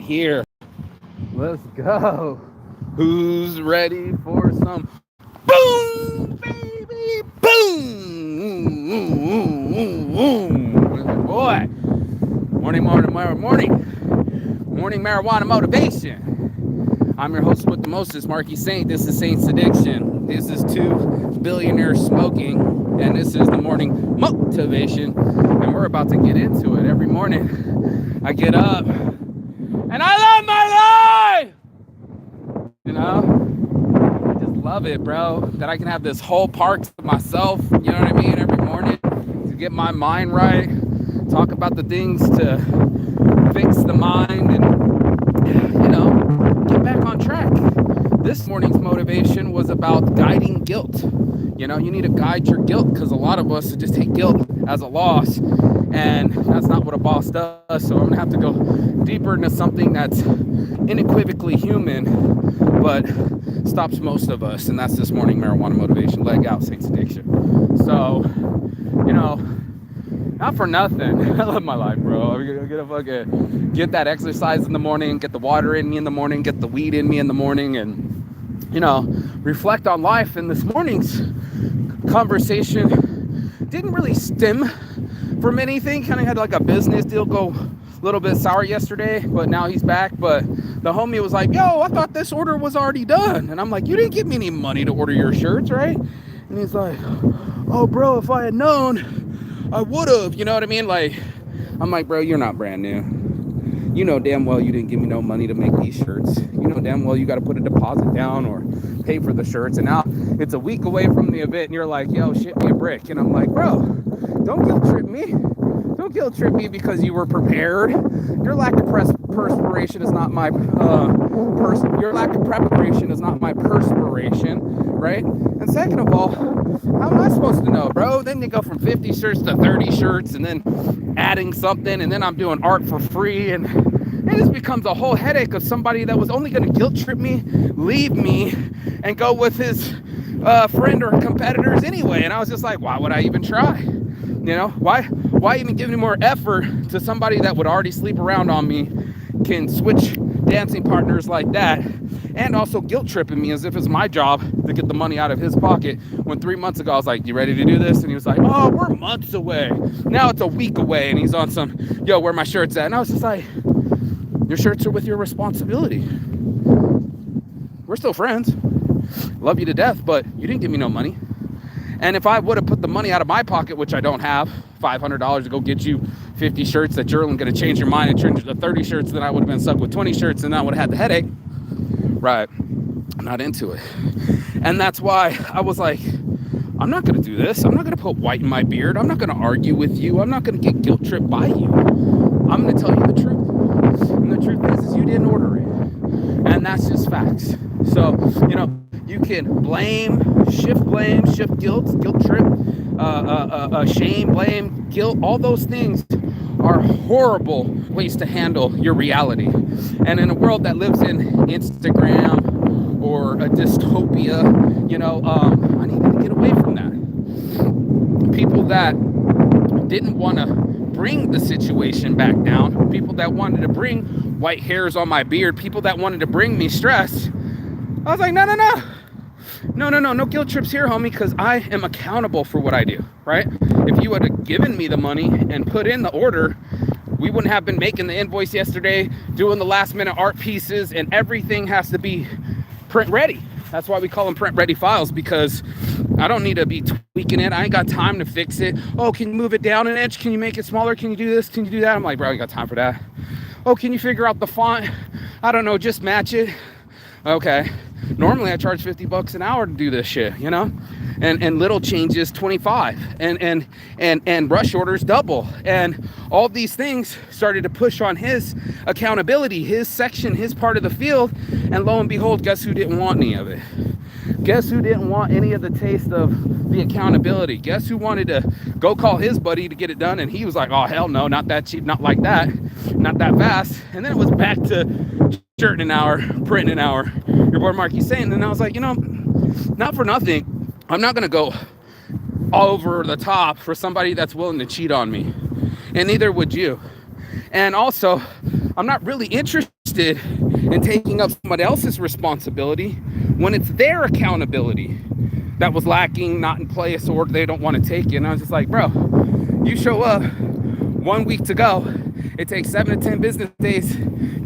here. Let's go. Who's ready for some boom, baby, boom? Boy, morning marijuana motivation. I'm your host with the mostest, Marky Saint. This is Saint's Addiction. This is 2 billionaires smoking, and this is the morning motivation. And we're about to get into it. Every morning, I get up, and I love my life. You know, I just love it, bro. That I can have this whole park to myself. You know what I mean? Every morning to get my mind right. Talk about the things to fix the mind and, you know, get back on track. This morning's motivation was about guiding guilt. You know, you need to guide your guilt because a lot of us just take guilt as a loss, and that's not what a boss does. So I'm gonna have to go deeper into something that's unequivocally human, but stops most of us, and that's this morning marijuana motivation. Leg out, Saints Addiction. So, you know, not for nothing. I love my life, bro. I'm gonna fucking get that exercise in the morning, get the water in me in the morning, get the weed in me in the morning, and, you know, reflect on life. And this morning's conversation didn't really stem from anything. Kind of had like a business deal go a little bit sour yesterday, but now he's back. But the homie was like, yo, I thought this order was already done. And I'm like, you didn't give me any money to order your shirts, right? And he's like, oh, bro, if I had known, I would have. You know what I mean? Like, I'm like, bro, you're not brand new. You know damn well you didn't give me no money to make these shirts. You know damn well you got to put a deposit down or pay for the shirts. And now it's a week away from the event and you're like, yo, ship me a brick. And I'm like, bro, don't guilt trip me. Don't guilt trip me because you were prepared. Your lack of perspiration is not my your lack of preparation is not my perspiration, right? And second of all, how am I supposed to know, bro? Then you go from 50 shirts to 30 shirts and then adding something, and then I'm doing art for free, and it just becomes a whole headache of somebody that was only going to guilt trip me, leave me, and go with his friend or competitors anyway. And I was just like, why would I even try? You know, why even give any more effort to somebody that would already sleep around on me, can switch dancing partners like that, and also guilt tripping me as if it's my job to get the money out of his pocket, when 3 months ago I was like, you ready to do this? And he was like, oh, we're months away. Now it's a week away, and he's on some, yo, where my shirt's at? And I was just like, your shirts are with your responsibility. We're still friends. Love you to death, but you didn't give me no money. And if I would have put the money out of my pocket, which I don't have, $500 to go get you 50 shirts that you're going to change your mind and turn to 30 shirts, then I would have been stuck with 20 shirts and I would have had the headache. Right. I'm not into it. And that's why I was like, I'm not going to do this. I'm not going to put white in my beard. I'm not going to argue with you. I'm not going to get guilt tripped by you. I'm going to tell you the truth. And the truth is you didn't order it. And that's just facts. So, you know, you can shift guilt trip, shame, blame, guilt. All those things are horrible ways to handle your reality. And in a world that lives in Instagram or a dystopia, you know, I needed to get away from that. People that didn't want to bring the situation back down, people that wanted to bring white hairs on my beard, people that wanted to bring me stress, I was like, no guilt trips here, homie, because I am accountable for what I do, right? If you had given me the money and put in the order, we wouldn't have been making the invoice yesterday, doing the last minute art pieces, and everything has to be print ready. That's why we call them print ready files, because I don't need to be tweaking it. I ain't got time to fix it. Oh, can you move it down an inch? Can you make it smaller? Can you do this? Can you do that? I'm like, bro, I ain't got time for that. Oh, can you figure out the font? I don't know, just match it. Okay. Normally I charge $50 an hour to do this shit, you know, and little changes 25, and rush orders double, and all these things started to push on his accountability, his section, his part of the field. And lo and behold, guess who didn't want any of it? Guess who didn't want any of the taste of the accountability? Guess who wanted to go call his buddy to get it done? And he was like, oh, hell no, not that cheap, not like that, not that fast. And then it was back to shirt in an hour, print in an hour. Your boy Marky Saint. And I was like, you know, not for nothing, I'm not going to go over the top for somebody that's willing to cheat on me. And neither would you. And also, I'm not really interested interested in taking up someone else's responsibility when it's their accountability that was lacking, not in place, or they don't want to take it. And I was just like, bro, you show up 1 week to go. It takes 7 to 10 business days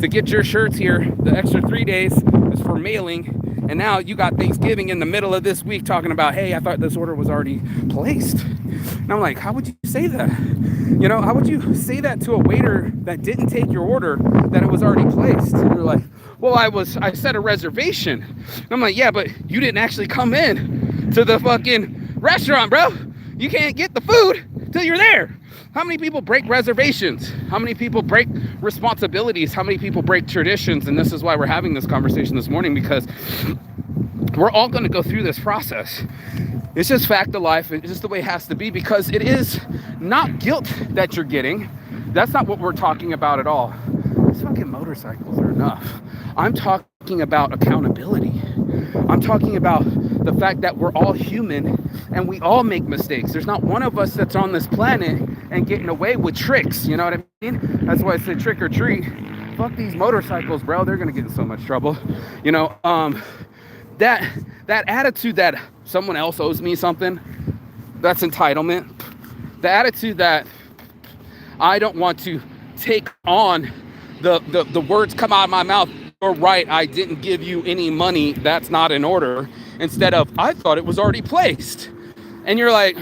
to get your shirts here. The extra 3 days is for mailing. And now you got Thanksgiving in the middle of this week talking about, hey, I thought this order was already placed. And I'm like, how would you say that? You know, how would you say that to a waiter that didn't take your order, that it was already placed? And you're like, well, I set a reservation. And I'm like, yeah, but you didn't actually come in to the fucking restaurant, bro. You can't get the food till you're there. How many people break reservations? How many people break responsibilities? How many people break traditions? And this is why we're having this conversation this morning, because we're all going to go through this process. It's just fact of life. It's just the way it has to be, because it is not guilt that you're getting. That's not what we're talking about at all. These fucking motorcycles are enough. I'm talking about accountability. I'm talking about the fact that we're all human and we all make mistakes. There's not one of us that's on this planet and getting away with tricks. You know what I mean? That's why I said trick or treat. Fuck these motorcycles, bro. They're gonna get in so much trouble. You know, that attitude that someone else owes me something, that's entitlement. The attitude that I don't want to take on the words come out of my mouth, you're right, I didn't give you any money, that's not in order, instead of, I thought it was already placed. And you're like,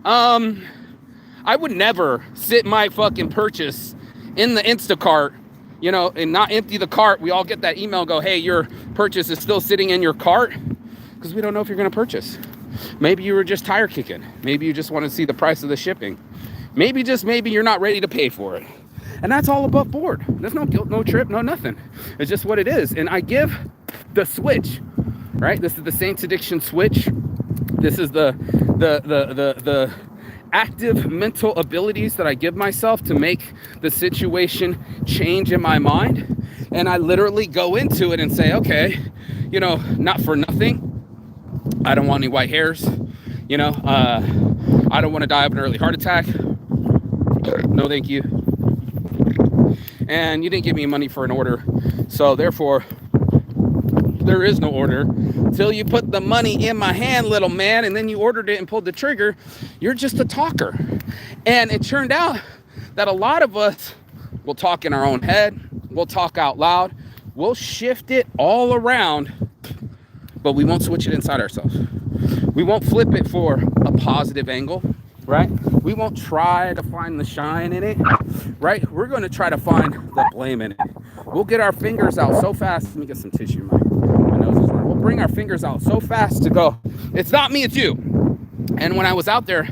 I would never sit my fucking purchase in the Instacart, you know, and not empty the cart. We all get that email, go, hey, your purchase is still sitting in your cart, because we don't know if you're going to purchase. Maybe you were just tire kicking. Maybe you just want to see the price of the shipping. Maybe you're not ready to pay for it. And that's all above board. There's no guilt, no trip, no nothing. It's just what it is. And I give the switch, right? This is the Saints Addiction switch. This is the active mental abilities that I give myself to make the situation change in my mind. And I literally go into it and say, okay, you know, not for nothing, I don't want any white hairs. You know, I don't want to die of an early heart attack. No, thank you. And you didn't give me money for an order. So therefore, there is no order till you put the money in my hand, little man, and then you ordered it and pulled the trigger. You're just a talker. And it turned out that a lot of us will talk in our own head. We'll talk out loud. We'll shift it all around, but we won't switch it inside ourselves. We won't flip it for a positive angle, right? We won't try to find the shine in it, right? We're going to try to find the blame in it. We'll get our fingers out so fast. Let me get some tissue. My nose is running. We'll bring our fingers out so fast to go, it's not me, it's you. And when I was out there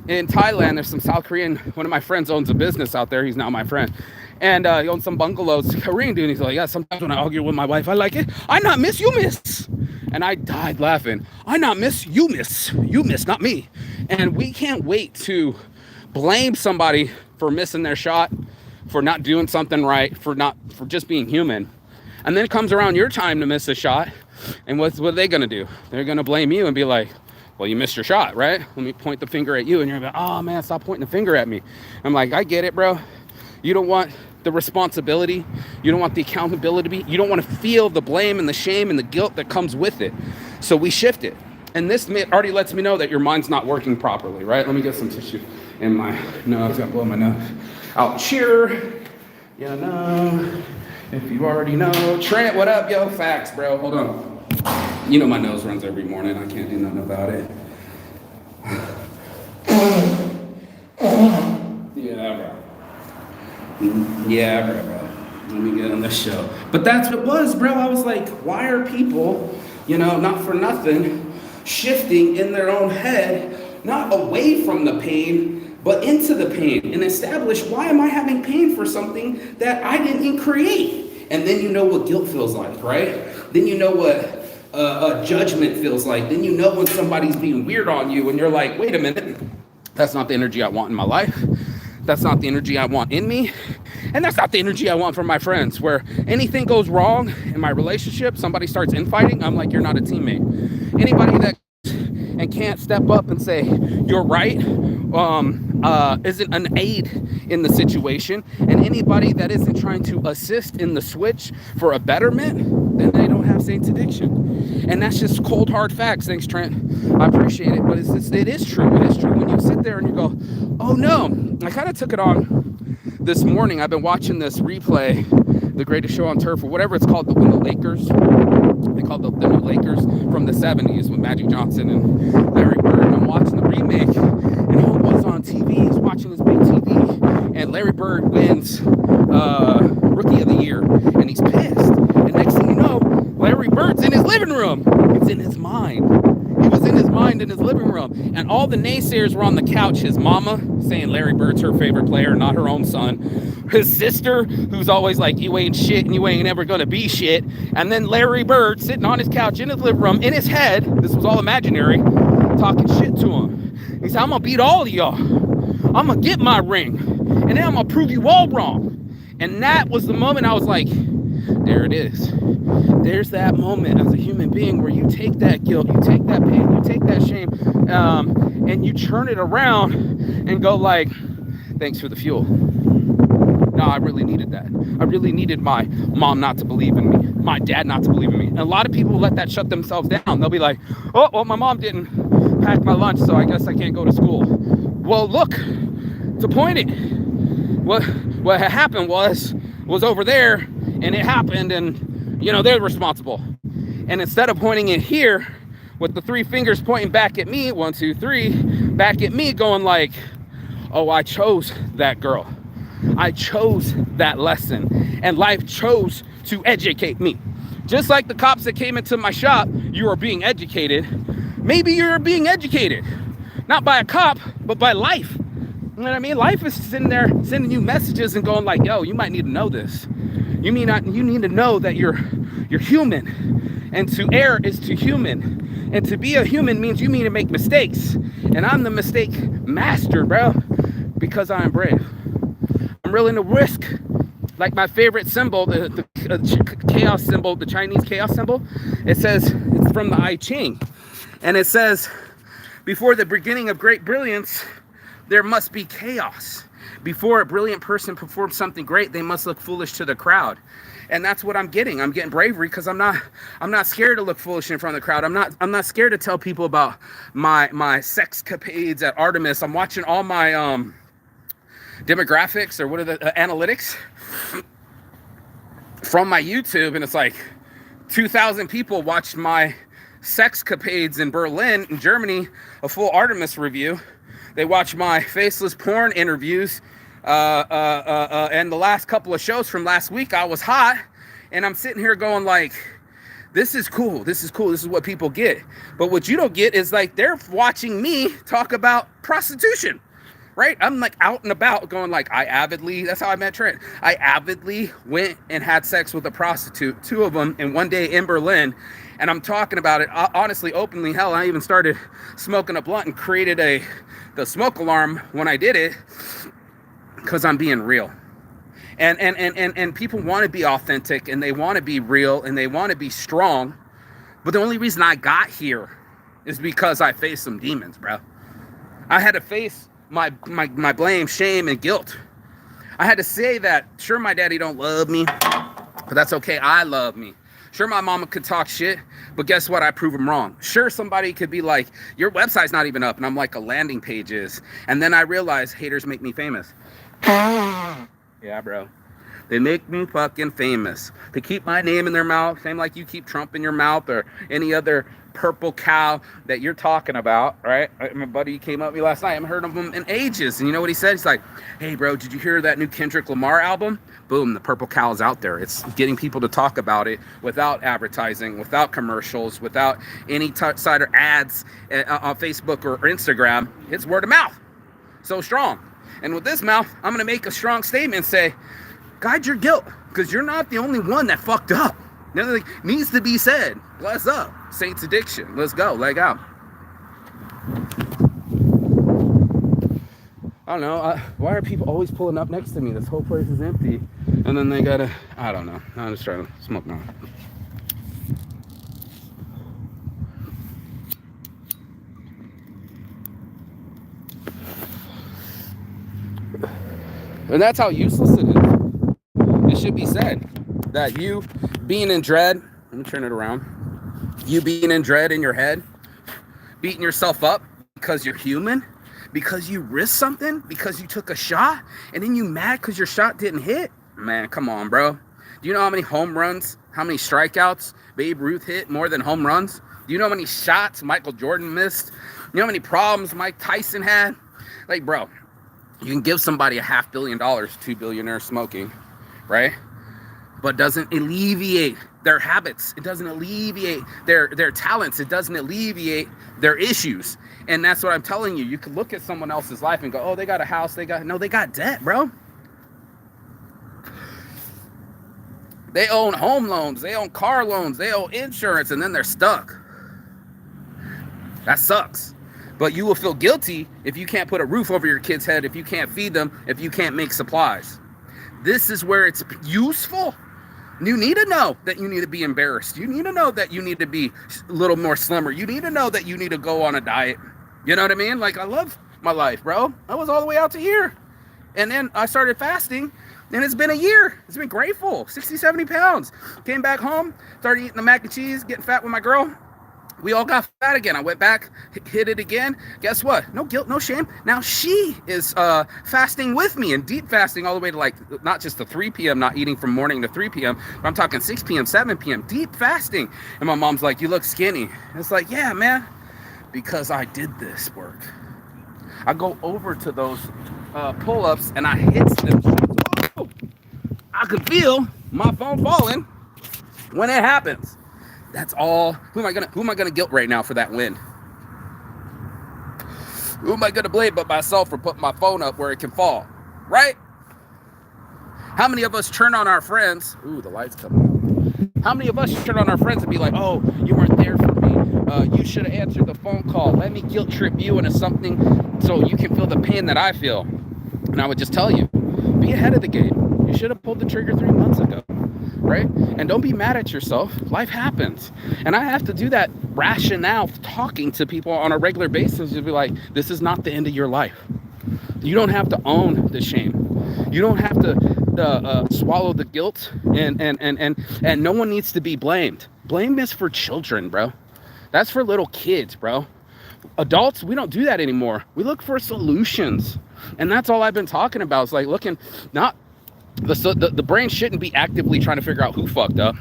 in Thailand, there's some South Korean, one of my friends owns a business out there. He's now my friend. And he owns some bungalows, Korean dude. He's like, yeah, sometimes when I argue with my wife, I like it. I not miss, you miss. And I died laughing. I not miss, you miss. You miss, not me. And we can't wait to blame somebody for missing their shot, for not doing something right, for just being human. And then it comes around your time to miss a shot. And what are they going to do? They're going to blame you and be like, well, you missed your shot, right? Let me point the finger at you. And you're like, oh man, stop pointing the finger at me. I'm like, I get it, bro. You don't want the responsibility. You don't want the accountability. You don't want to feel the blame and the shame and the guilt that comes with it. So we shift it. And this already lets me know that your mind's not working properly, right? Let me get some tissue in my nose. I gotta blow my nose out. Cheer. You know, if you already know. Trent, what up, yo? Facts, bro. Hold on. You know my nose runs every morning. I can't do nothing about it. Yeah, bro. Yeah, bro. Let me get on this show. But that's what it was, bro. I was like, why are people, you know, not for nothing, shifting in their own head, not away from the pain, but into the pain, and establish, why am I having pain for something that I didn't create? And then you know what guilt feels like, right? Then you know what judgment feels like. Then you know when somebody's being weird on you and you're like, wait a minute, that's not the energy I want in my life. That's not the energy I want in me. And that's not the energy I want from my friends, where anything goes wrong in my relationship, somebody starts infighting, I'm like, you're not a teammate. and can't step up and say, you're right, isn't an aid in the situation, and anybody that isn't trying to assist in the switch for a betterment, then they don't have Saints addiction. And that's just cold hard facts. Thanks, Trent. I appreciate it, but it is true. It is true. When you sit there and you go, oh no, I kind of took it on this morning. I've been watching this replay, The Greatest Show on Turf, or whatever it's called, when the Lakers, they called the new Lakers from the 70s with Magic Johnson and Larry Bird. And I'm watching the remake, and homeboy's on TV. He's watching his big TV, and Larry Bird wins Rookie of the Year, and he's pissed. And next thing you know, Larry Bird's in his living room. It's in his mind. He was in his mind in his living room. And all the naysayers were on the couch. His mama saying Larry Bird's her favorite player, not her own son. His sister, who's always like, you ain't shit and you ain't ever gonna be shit. And then Larry Bird sitting on his couch in his living room, in his head, this was all imaginary, talking shit to him. He said, I'm gonna beat all of y'all. I'm gonna get my ring. And then I'm gonna prove you all wrong. And that was the moment I was like, there it is. There's that moment as a human being where you take that guilt, you take that pain, you take that shame, and you turn it around and go like, thanks for the fuel. No, I really needed that. I really needed my mom not to believe in me, my dad not to believe in me. And a lot of people let that shut themselves down. They'll be like, oh, well, my mom didn't pack my lunch, so I guess I can't go to school. Well, look, to point it, what had happened was over there, and it happened, and you know, they're responsible. And instead of pointing it here with the 3 fingers pointing back at me, 1, 2, 3, back at me, going like, oh, I chose that girl. I chose that lesson, and life chose to educate me. Just like the cops that came into my shop, you are being educated. Maybe you're being educated, not by a cop, but by life. You know what I mean? Life is sitting there sending you messages and going like, yo, you might need to know this. You need to know that you're human, and to err is to human, and to be a human means you need to make mistakes. And I'm the mistake master, bro, because I am brave. I'm willing to risk, like my favorite symbol, the chaos symbol, the Chinese chaos symbol. It says, it's from the I Ching, and it says, before the beginning of great brilliance, there must be chaos. Before a brilliant person performs something great, they must look foolish to the crowd. And that's what I'm getting. I'm getting bravery because I'm not scared to look foolish in front of the crowd. I'm not scared to tell people about my sexcapades at Artemis. I'm watching all my demographics, or what are the analytics from my YouTube, and it's like 2,000 people watched my sexcapades in Berlin, in Germany, a full Artemis review. They watch my faceless porn interviews, and the last couple of shows from last week, I was hot, and I'm sitting here going like, this is cool, this is cool, this is what people get. But what you don't get is like, they're watching me talk about prostitution, right? I'm like out and about going like, that's how I met Trent. I avidly went and had sex with a prostitute, 2 of them in one day in Berlin. And I'm talking about it honestly, openly. Hell, I even started smoking a blunt and created the smoke alarm when I did it, because I'm being real. And people want to be authentic, and they want to be real, and they want to be strong. But the only reason I got here is because I faced some demons, bro. I had to face my blame, shame, and guilt. I had to say that, sure, my daddy don't love me, but that's okay. I love me. Sure, my mama could talk shit, but guess what? I prove them wrong. Sure, somebody could be like, your website's not even up, and I'm like, a landing page is. And then I realized haters make me famous. Yeah, bro. They make me fucking famous. To keep my name in their mouth, same like you keep Trump in your mouth or any other purple cow that you're talking about, right? My buddy came up to me last night. I haven't heard of him in ages. And you know what he said? He's like, hey, bro, did you hear that new Kendrick Lamar album? Boom, the purple cow is out there. It's getting people to talk about it without advertising, without commercials, without any side or ads on Facebook or Instagram. It's word of mouth. So strong. And with this mouth, I'm going to make a strong statement and say, guide your guilt, because you're not the only one that fucked up. Nothing needs to be said. Bless up. Saints addiction. Let's go. Leg out. I don't know. Why are people always pulling up next to me? This whole place is empty. And then they gotta, I don't know. I'm just trying to smoke now. And that's how useless it is. It should be said that you being in dread, let me turn it around, you being in dread in your head, beating yourself up because you're human, because you risked something, because you took a shot, and then you mad because your shot didn't hit. Man, come on, bro. Do you know how many home runs, how many strikeouts Babe Ruth hit more than home runs? Do you know how many shots Michael Jordan missed? You know how many problems Mike Tyson had? Like, bro, you can give somebody $500 million, 2 billionaires smoking, right? But doesn't alleviate their habits. It doesn't alleviate their talents. It doesn't alleviate their issues. And that's what I'm telling you. You can look at someone else's life and go, oh, they got a house. They got debt, bro. They own home loans. They own car loans. They own insurance, and then they're stuck. That sucks. But you will feel guilty if you can't put a roof over your kid's head, if you can't feed them, if you can't make supplies. This is where it's useful. You need to know that you need to be embarrassed. You need to know that you need to be a little more slimmer. You need to know that you need to go on a diet. You know what I mean? Like, I love my life, bro. I was all the way out to here. And then I started fasting, and it's been a year. It's been grateful. 60, 70 pounds. Came back home, started eating the mac and cheese, getting fat with my girl. We all got fat again. I went back, hit it again. Guess what? No guilt, no shame. Now she is fasting with me, and deep fasting all the way to, like, not just the 3 p.m., not eating from morning to 3 p.m., but I'm talking 6 p.m., 7 p.m., deep fasting. And my mom's like, you look skinny. And it's like, yeah, man, because I did this work. I go over to those pull-ups and I hit them. Oh, I could feel my phone falling when it happens. That's all. Who am I gonna guilt right now for that win? Who am I gonna blame but myself for putting my phone up where it can fall? Right? How many of us turn on our friends? Ooh, the light's coming on. How many of us turn on our friends and be like, oh, you weren't there for me. You should have answered the phone call. Let me guilt trip you into something so you can feel the pain that I feel. And I would just tell you, be ahead of the game. You should have pulled the trigger 3 months ago. Right? And don't be mad at yourself. Life happens. And I have to do that rationale talking to people on a regular basis to be like, this is not the end of your life. You don't have to own the shame. You don't have to swallow the guilt, and no one needs to be blamed. Blame is for children, bro. That's for little kids, bro. Adults, we don't do that anymore. We look for solutions. And that's all I've been talking about. It's like looking, not the brain shouldn't be actively trying to figure out who fucked up.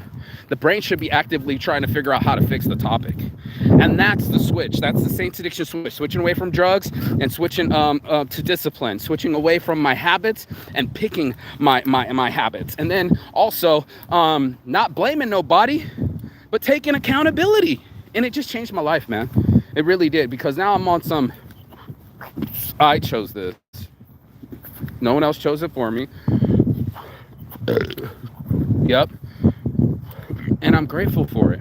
The brain should be actively trying to figure out how to fix the topic. And that's the switch. That's the Saints Addiction switch. Switching away from drugs and switching to discipline. Switching away from my habits and picking my habits. And then also not blaming nobody, but taking accountability. And it just changed my life, man. It really did. Because now I'm on some, I chose this. No one else chose it for me. Yep. And I'm grateful for it.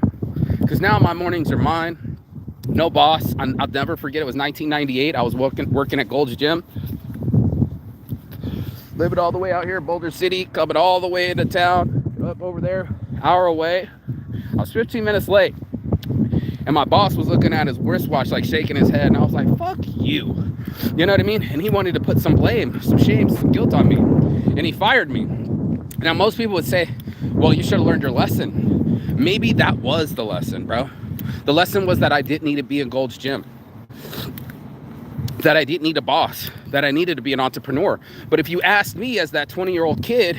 Because now my mornings are mine. No boss. I'll never forget, it was 1998. I was working at Gold's Gym. Living all the way out here in Boulder City. Coming all the way into town. Up over there. Hour away. I was 15 minutes late. And my boss was looking at his wristwatch, like shaking his head. And I was like, fuck you. You know what I mean? And he wanted to put some blame, some shame, some guilt on me. And he fired me. Now, most people would say, well, you should have learned your lesson. Maybe that was the lesson, bro. The lesson was that I didn't need to be in Gold's Gym. That I didn't need a boss. That I needed to be an entrepreneur. But if you asked me as that 20-year-old kid,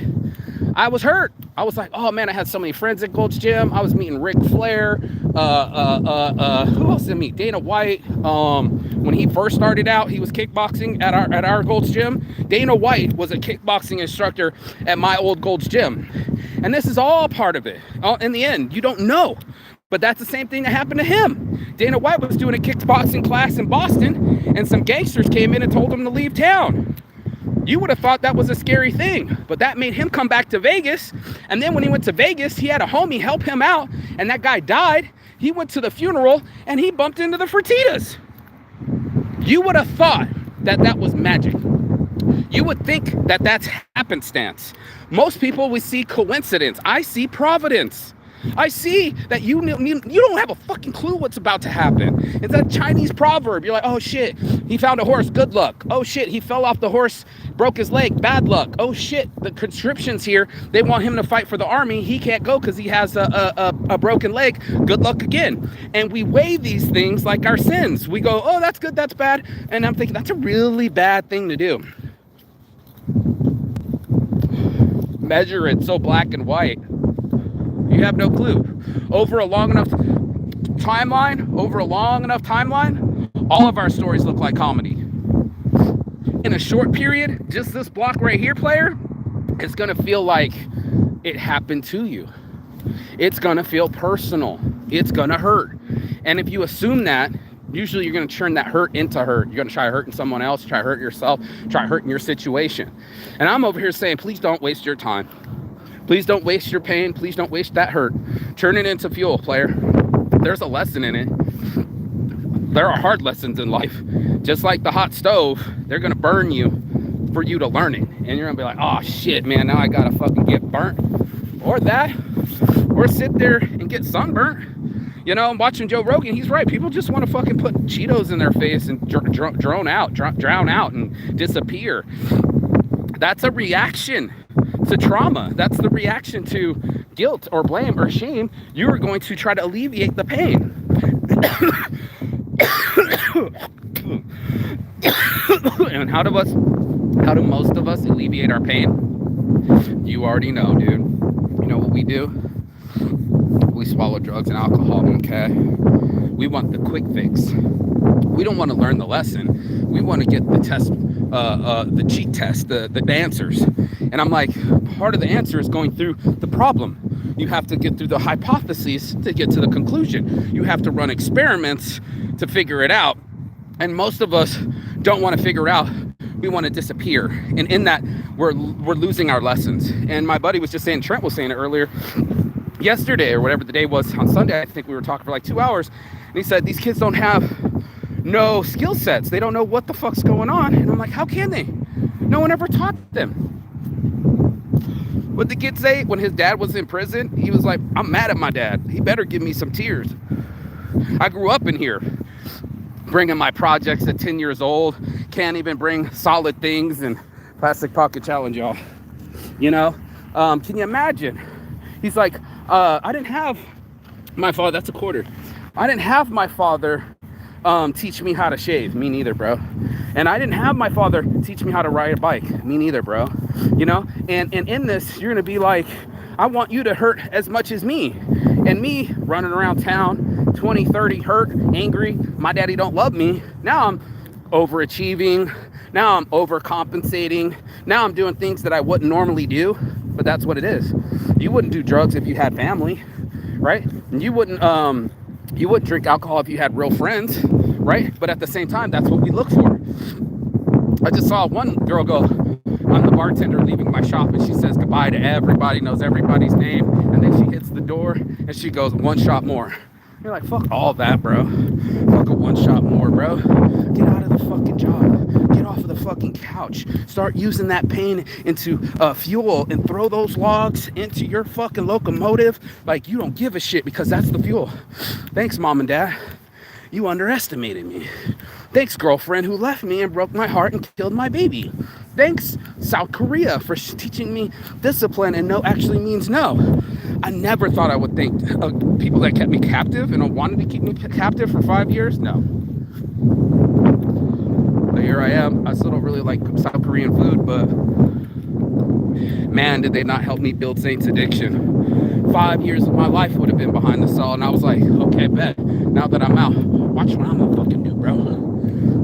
I was hurt. I was like, oh man, I had so many friends at Gold's Gym. I was meeting Ric Flair. Who else did I meet? Dana White. When he first started out, he was kickboxing at our Gold's Gym. Dana White was a kickboxing instructor at my old Gold's Gym. And this is all part of it. In the end, you don't know. But that's the same thing that happened to him. Dana White was doing a kickboxing class in Boston, and some gangsters came in and told him to leave town. You would have thought that was a scary thing, but that made him come back to Vegas. And then when he went to Vegas, he had a homie help him out, and that guy died. He went to the funeral, and he bumped into the Fertittas. You would have thought that that was magic. You would think that that's happenstance. Most people would see coincidence. I see providence. I see that you don't have a fucking clue what's about to happen. It's that Chinese proverb. You're like, oh shit, he found a horse, good luck. Oh shit, he fell off the horse, broke his leg, bad luck. Oh shit, the conscription's here. They want him to fight for the army. He can't go because he has a broken leg. Good luck again. And we weigh these things like our sins. We go, oh, that's good, that's bad. And I'm thinking, that's a really bad thing to do. Measure it so black and white. You have no clue. Over a long enough timeline, all of our stories look like comedy. In a short period, just this block right here, player, it's gonna feel like it happened to you. It's gonna feel personal. It's gonna hurt. And if you assume that, usually you're gonna turn that hurt into hurt. You're gonna try hurting someone else, try hurting yourself, try hurting your situation. And I'm over here saying, please don't waste your time. Please don't waste your pain. Please don't waste that hurt. Turn it into fuel, player. There's a lesson in it. There are hard lessons in life. Just like the hot stove, they're gonna burn you for you to learn it. And you're gonna be like, oh shit, man, now I gotta fucking get burnt. Or that, or sit there and get sunburnt. You know, I'm watching Joe Rogan. He's right. People just want to fucking put Cheetos in their face and drown out and disappear. That's a reaction to trauma. That's the reaction to guilt or blame or shame. You are going to try to alleviate the pain. And how do most of us alleviate our pain? You already know, dude. You know what we do? We swallow drugs and alcohol, okay? We want the quick fix. We don't want to learn the lesson. We want to get the test, the cheat test, the answers. And I'm like, part of the answer is going through the problem. You have to get through the hypotheses to get to the conclusion. You have to run experiments to figure it out. And most of us don't want to figure it out. We want to disappear. And in that, we're losing our lessons. And my buddy was just saying, Trent was saying it earlier, yesterday or whatever the day was, on Sunday, I think we were talking for like 2 hours. And he said, these kids don't have no skill sets. They don't know what the fuck's going on. And I'm like, how can they? No one ever taught them. What the kid say when his dad was in prison? He was like, I'm mad at my dad. He better give me some tears. I grew up in here, bringing my projects at 10 years old. Can't even bring solid things and plastic pocket challenge, y'all. You know, can you imagine? He's like, I didn't have my father, that's a quarter. I didn't have my father teach me how to shave. Me neither, bro. And I didn't have my father teach me how to ride a bike. Me neither, bro. You know, and in this, you're gonna be like, I want you to hurt as much as me. And me running around town, 20, 30, hurt, angry, my daddy don't love me. Now I'm overachieving. Now I'm overcompensating. Now I'm doing things that I wouldn't normally do, but that's what it is. You wouldn't do drugs if you had family, right? And you wouldn't drink alcohol if you had real friends, right? But at the same time, that's what we look for. I just saw one girl go, I'm the bartender leaving my shop, and she says goodbye to everybody, knows everybody's name, and then she hits the door and she goes, one shot more. You're like, fuck all that, bro. Fuck a one shot more, bro. Get out of the fucking job. Get off of the fucking couch. Start using that pain into fuel and throw those logs into your fucking locomotive like you don't give a shit, because that's the fuel. Thanks, mom and dad. You underestimated me. Thanks, girlfriend who left me and broke my heart and killed my baby. Thanks, South Korea, for teaching me discipline and no actually means no. I never thought I would think people that kept me captive and wanted to keep me captive for 5 years. No. But here I am. I still don't really like South Korean food, but man, did they not help me build Saints addiction. 5 years of my life would have been behind the cell, and I was like, okay, bet. Now that I'm out, watch what I'm gonna fucking do, bro.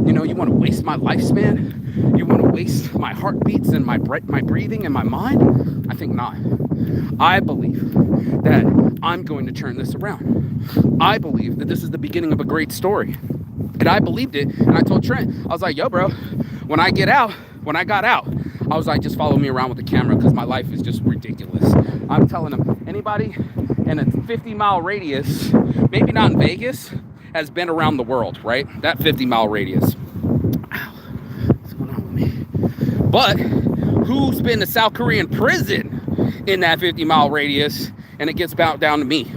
You know, you want to waste my lifespan? You want to waste my heartbeats and my breathing and my mind? I think not. I believe that I'm going to turn this around. I believe that this is the beginning of a great story. And I believed it. And I told Trent, I was like, yo, bro, when I got out, I was like, just follow me around with the camera because my life is just ridiculous. I'm telling them, anybody in a 50-mile radius, maybe not in Vegas, has been around the world, right? That 50-mile radius. Ow, what's going on with me? But who's been to South Korean prison in that 50-mile radius and it gets bound down to me.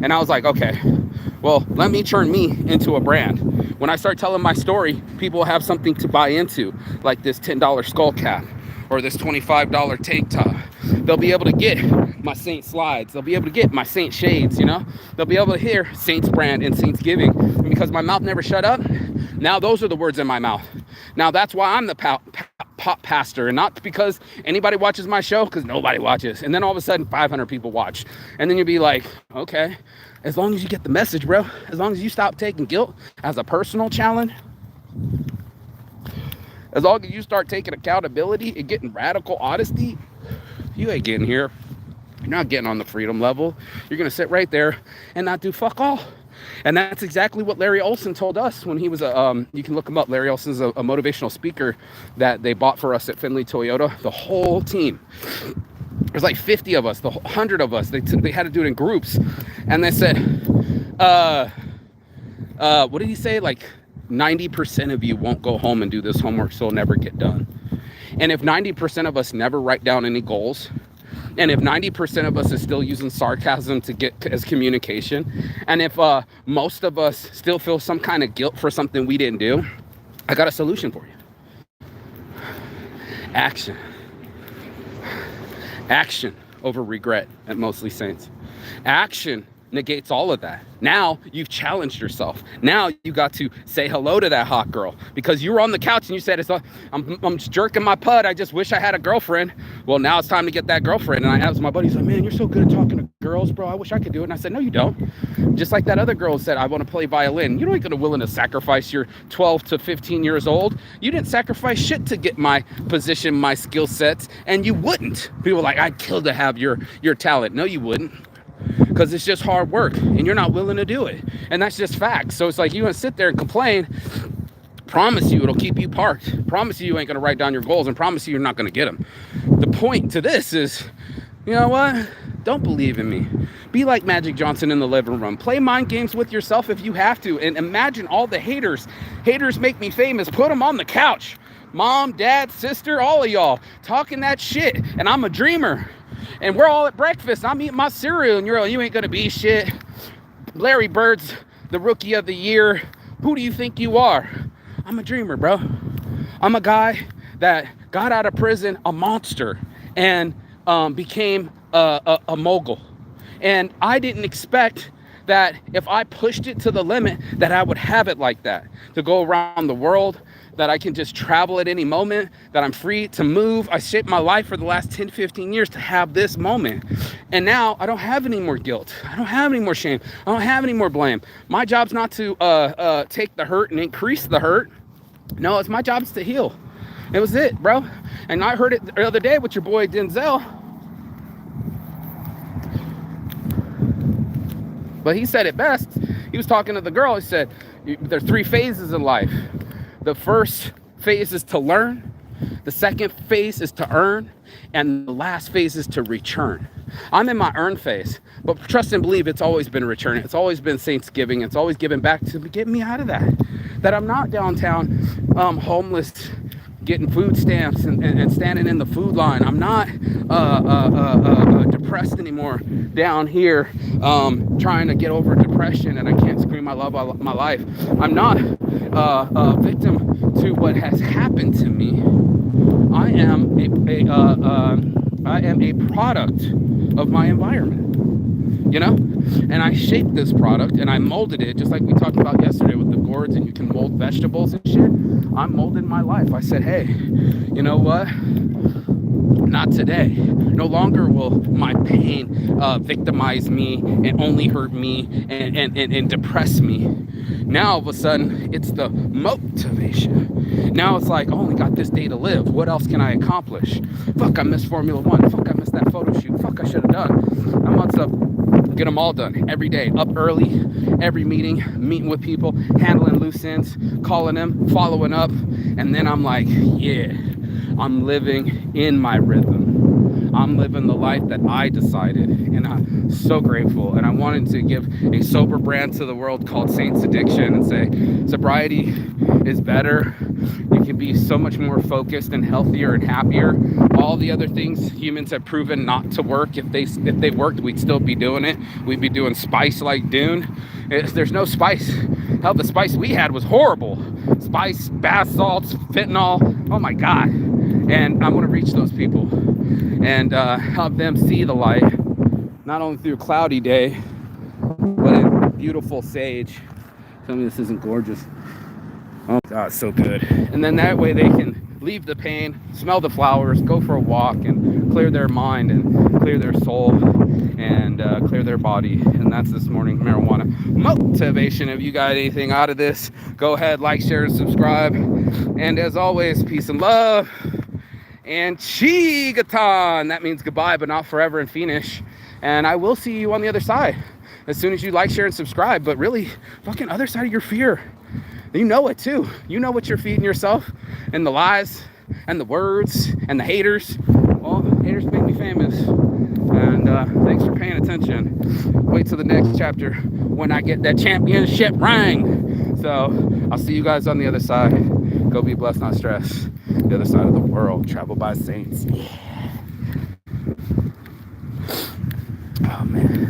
And I was like, okay, well, let me turn me into a brand. When I start telling my story, people will have something to buy into, like this $10 skull cap or this $25 tank top. They'll be able to get my Saint slides. They'll be able to get my Saint shades, you know? They'll be able to hear Saints brand and Saints giving. And because my mouth never shut up, now those are the words in my mouth. Now that's why I'm the pop pastor, and not because anybody watches my show, because nobody watches. And then all of a sudden 500 people watch. And then you'll be like, okay, as long as you get the message, bro, as long as you stop taking guilt as a personal challenge, as long as you start taking accountability and getting radical honesty, you ain't getting here. You're not getting on the freedom level. You're going to sit right there and not do fuck all. And that's exactly what Larry Olson told us when he was you can look him up. Larry Olson's a motivational speaker that they bought for us at Findlay Toyota. The whole team. There's like 50 of us, the 100 of us. They had to do it in groups. And they said, what did he say? Like 90% of you won't go home and do this homework, so it'll never get done. And if 90% of us never write down any goals, and if 90% of us is still using sarcasm to get as communication, and if most of us still feel some kind of guilt for something we didn't do, I got a solution for you. Action. Action over regret at Mostly Saints. Action negates all of that. Now you've challenged yourself. Now you got to say hello to that hot girl, because you were on the couch and you said, I'm jerking my pud. I just wish I had a girlfriend. Well, now it's time to get that girlfriend. And I asked my buddy, he's like, man, you're so good at talking to girls, bro. I wish I could do it. And I said, no, you don't. Just like that other girl said, I want to play violin. You don't ain't gonna willing to sacrifice your 12 to 15 years old. You didn't sacrifice shit to get my position, my skill sets, and you wouldn't. People are like, I'd kill to have your talent. No, you wouldn't. Because it's just hard work and you're not willing to do it. And that's just facts. So it's like, you want to sit there and complain, promise you it'll keep you parked, promise you ain't going to write down your goals, and promise you're not going to get them. The point to this is, you know what? Don't believe in me. Be like Magic Johnson in the living room. Play mind games with yourself if you have to. And imagine all the haters. Haters make me famous. Put them on the couch. Mom, dad, sister, all of y'all talking that shit. And I'm a dreamer. And we're all at breakfast. I'm eating my cereal, and you're like, you ain't gonna be shit. Larry Bird's the rookie of the year. Who do you think you are? I'm a dreamer, bro. I'm a guy that got out of prison a monster and became a mogul. And I didn't expect that if I pushed it to the limit that I would have it like that, to go around the world, that I can just travel at any moment, that I'm free to move. I shaped my life for the last 10, 15 years to have this moment. And now I don't have any more guilt. I don't have any more shame. I don't have any more blame. My job's not to take the hurt and increase the hurt. No, it's my job is to heal. It was it, bro. And I heard it the other day with your boy Denzel. But he said it best. He was talking to the girl. He said, there are 3 phases in life. The first phase is to learn. The second phase is to earn. And the last phase is to return. I'm in my earn phase. But trust and believe, it's always been returning. It's always been Saints giving. It's always giving back to get me out of that. That I'm not downtown homeless, getting food stamps and standing in the food line. I'm not depressed anymore down here, trying to get over depression, and I can't scream I love my life. I'm not a victim to what has happened to me. I am a product of my environment, you know? And I shaped this product and I molded it, just like we talked about yesterday with the gourds, and you can mold vegetables and shit. I'm molding my life. I said, hey, you know what? Not today. No longer will my pain victimize me and only hurt me and depress me. Now all of a sudden it's the motivation. Now it's like, I only got this day to live. What else can I accomplish? Fuck, I missed Formula One. Fuck, I missed that photo shoot. Fuck, I should have done. I'm on stuff. Get them all done every day, up early, every meeting, meeting with people, handling loose ends, calling them, following up. And then I'm like, yeah, I'm living in my rhythm. I'm living the life that I decided, and I'm so grateful. And I wanted to give a sober brand to the world called Saints Addiction and say, sobriety is better You can be so much more focused and healthier and happier. All the other things humans have proven not to work. If they worked, we'd still be doing it. We'd be doing spice like Dune. There's no spice. Hell, the spice we had was horrible. Spice, bath salts, fentanyl. Oh my God. And I want to reach those people and help them see the light, not only through a cloudy day, but in beautiful sage. Tell me this isn't gorgeous. Oh God, so good. And then that way they can leave the pain, smell the flowers, go for a walk, and clear their mind and clear their soul and clear their body. And that's this morning marijuana motivation. If you got anything out of this, go ahead, like, share, and subscribe. And as always, peace and love. And Chigatan. That means goodbye, but not forever in Finnish. And I will see you on the other side as soon as you like, share, and subscribe. But really, fucking other side of your fear. You know it too. You know what you're feeding yourself, and the lies and the words and the haters. Well, haters make me famous. And thanks for paying attention. Wait till the next chapter when I get that championship ring. So I'll see you guys on the other side. Go be blessed, not stressed. The other side of the world, travel by saints. Yeah. Oh man.